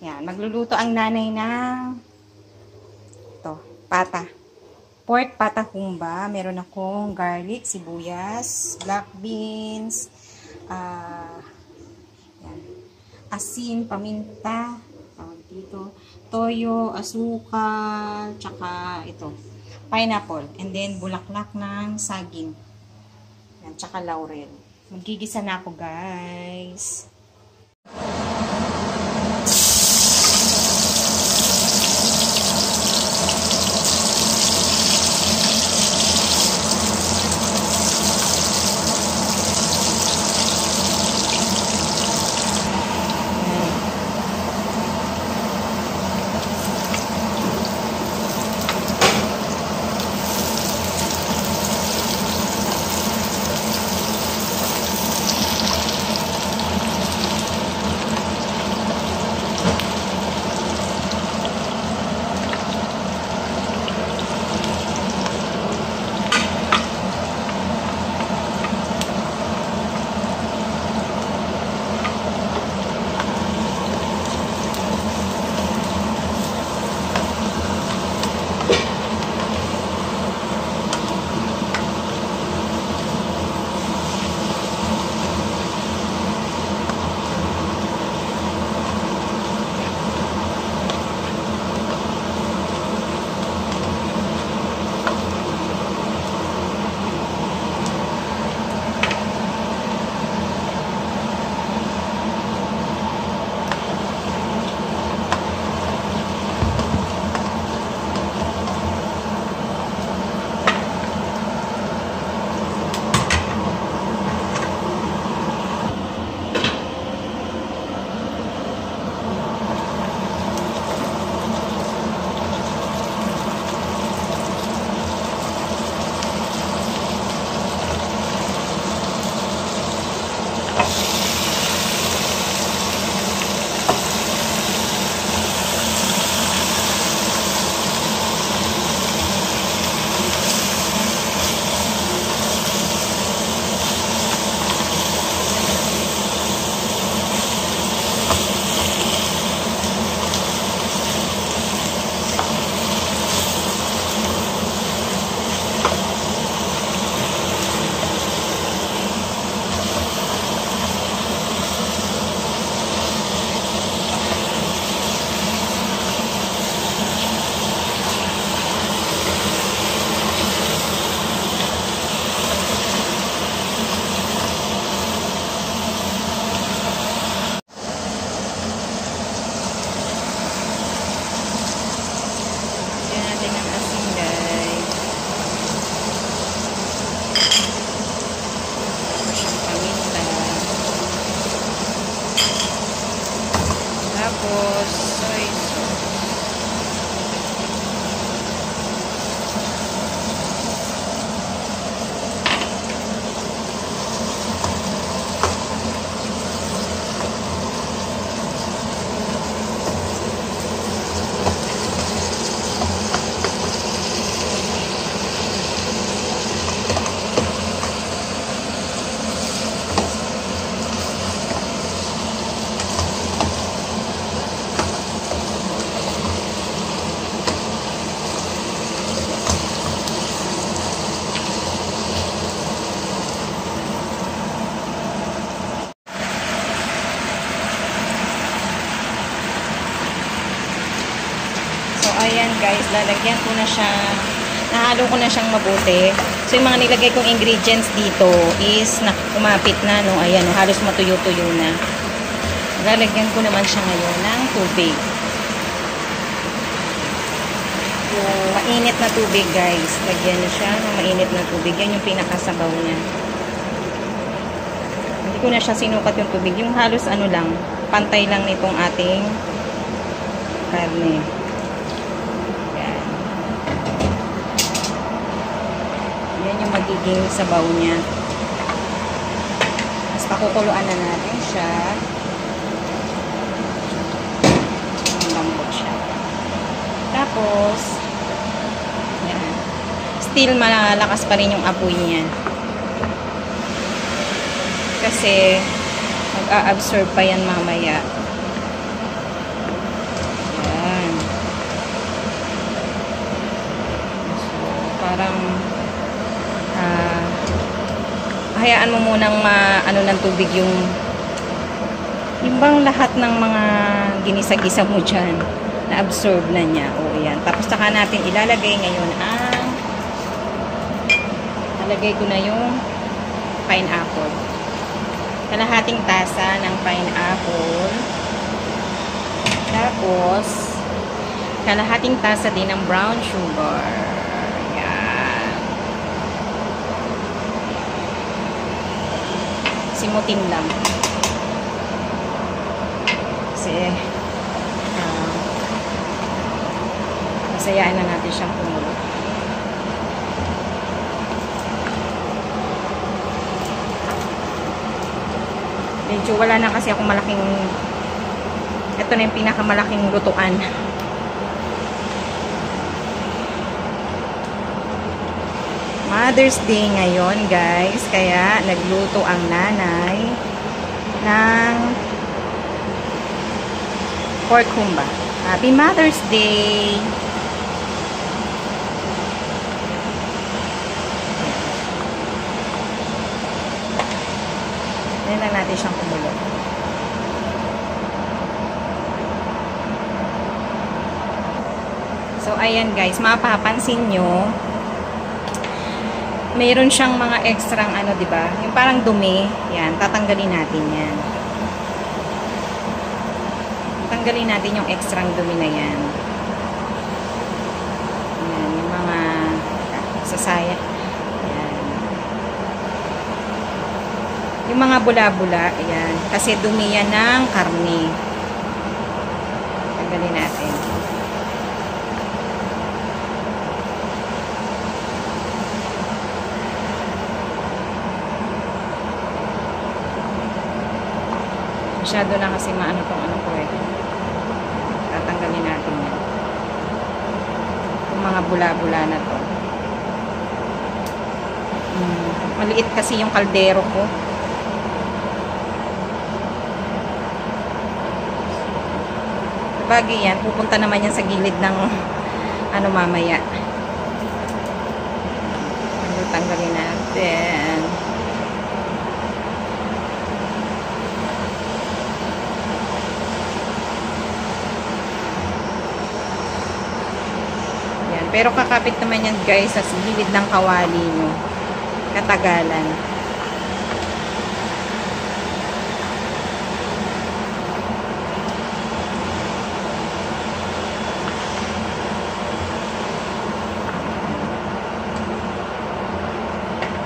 Yan, magluluto ang nanay ng to, pata. Pork pata humba. Meron akong garlic, sibuyas, black beans, yan, asin, paminta, dito, toyo, asukal, tsaka ito, pineapple, and then bulaklak ng saging. Yan, tsaka laurel. Magigisa na ako, guys. Tapos, soy sauce. Ayan guys, lalagyan ko na siya, nahalo ko na siyang mabuti. So yung mga nilagay kong ingredients dito is kumapit na, no? Ayan, no? Halos matuyo-tuyo na. Lalagyan ko naman siya ngayon ng tubig. Yung mainit na tubig guys, lagyan niyo siya ng mainit na tubig. Yan yung pinakasabaw niya. Hindi ko na siya sinukat yung tubig. Yung halos ano lang, pantay lang nitong ating karne. Yan yung magiging sabaw niya. Tapos pakukuluan na natin siya. Lambot siya. Tapos, yan. Still malakas pa rin yung apoy niya. Kasi, mag-a-absorb pa yan mamaya. Parang hayaan mo munang ano ng tubig yung bang lahat ng mga ginisa-gisa mo dyan na-absorb na niya. O yan. Tapos saka natin ilalagay ngayon nalagay ko na yung pineapple. Kalahating tasa ng pineapple. Tapos kalahating tasa din ng brown sugar. Yan. Simutin lang. Kasi masayaan na natin siyang kumulo. Medyo wala na kasi akong malaking, ito na yung pinakamalaking lutuan. Mother's Day ngayon, guys, kaya nagluto ang nanay ng pork humba. Happy Mother's Day! Yan lang natin siyang kumulo. So, ayan guys, mapapansin nyo, mayroon siyang mga extrang ano, diba? Yung parang dumi, yan, tatanggalin natin yan. Tanggalin natin yung extrang dumi na yan. Yan, yung mga sasaya. Yan. Yung mga bula-bula, yan. Kasi dumi yan ng karne. Tanggalin natin. Masyado na kasi maano tong ano ko eh. Tatanggalin natin yan. Yung mga bula-bula na to. Maliit kasi yung kaldero ko. Bagay yan. Pupunta naman yan sa gilid ng ano mamaya. Tanggalin natin. Pero kakapit naman yan guys sa gilid ng kawali nyo. Katagalan.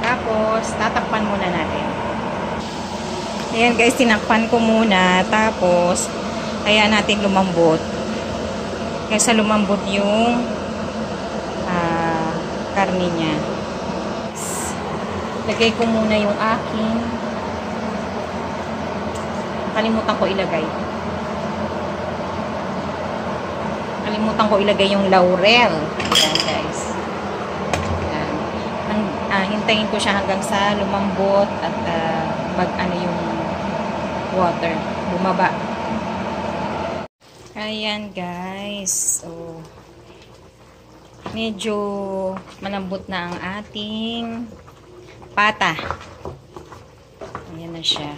Tapos, tatakpan muna natin. Ayan guys, tinakpan ko muna. Tapos, kaya natin lumambot. Kaysa lumambot yung karne niya. Lagay ko muna yung aking, kalimutan ko ilagay. Kalimutan ko ilagay yung laurel. Ayan guys. Ayan. Hintayin ko siya hanggang sa lumambot at mag-ano yung water. Bumaba. Ayan guys. So, medyo malambot na ang ating pata. Ayan na siya.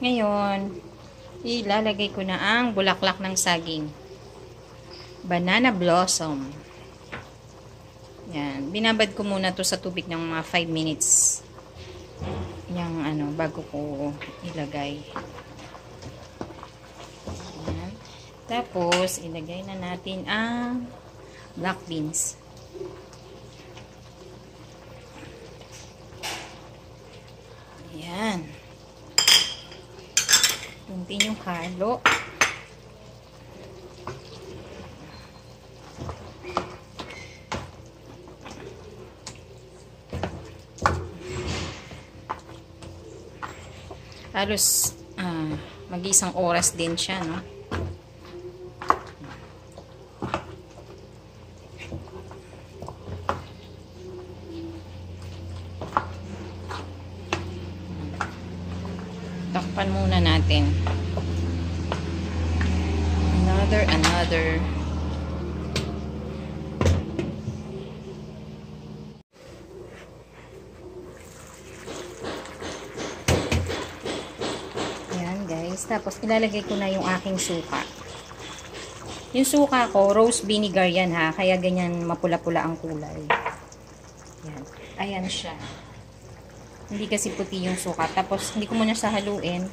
Ngayon, ilalagay ko na ang bulaklak ng saging. Banana blossom. Yan. Binabad ko muna to sa tubig ng mga 5 minutes. Yang ano, bago ko ilagay. Tapos, ilagay na natin ang black beans. Ayan. Continue halo. Halos mag-isang oras din siya, no? Takpan muna natin. Another. guys. Tapos, ilalagay ko na yung aking suka. Yung suka ko, rose vinegar yan ha. Kaya ganyan mapula-pula ang kulay. Yan. Ayan siya. Hindi kasi puti yung suka. Tapos, hindi ko muna siya haluin.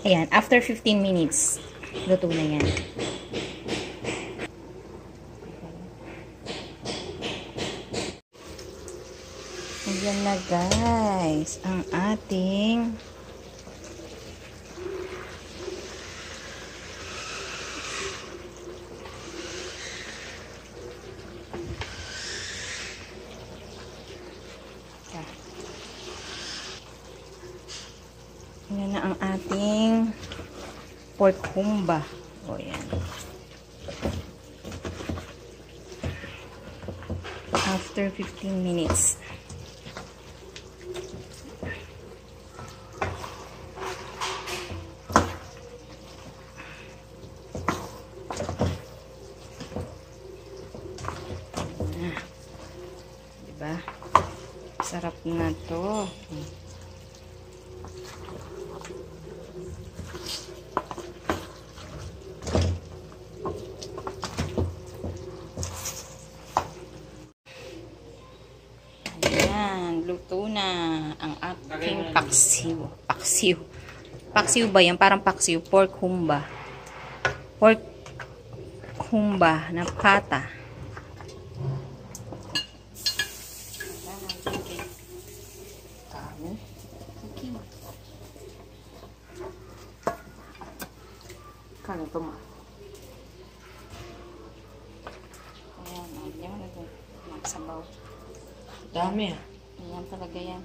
Ayan. After 15 minutes, luto na yan. Ayan na guys. Ang ating yan na ang ating pork humba. O yan. After 15 minutes. Diba? Sarap na to. Luto na ang ating paksiw. Paksiw. Paksiw ba yan? Parang paksiw. Pork humba. Pork humba na pata. Kano ito ma? Ayan. Ayan. Magsabaw. Dami ah. Ayan talaga yan.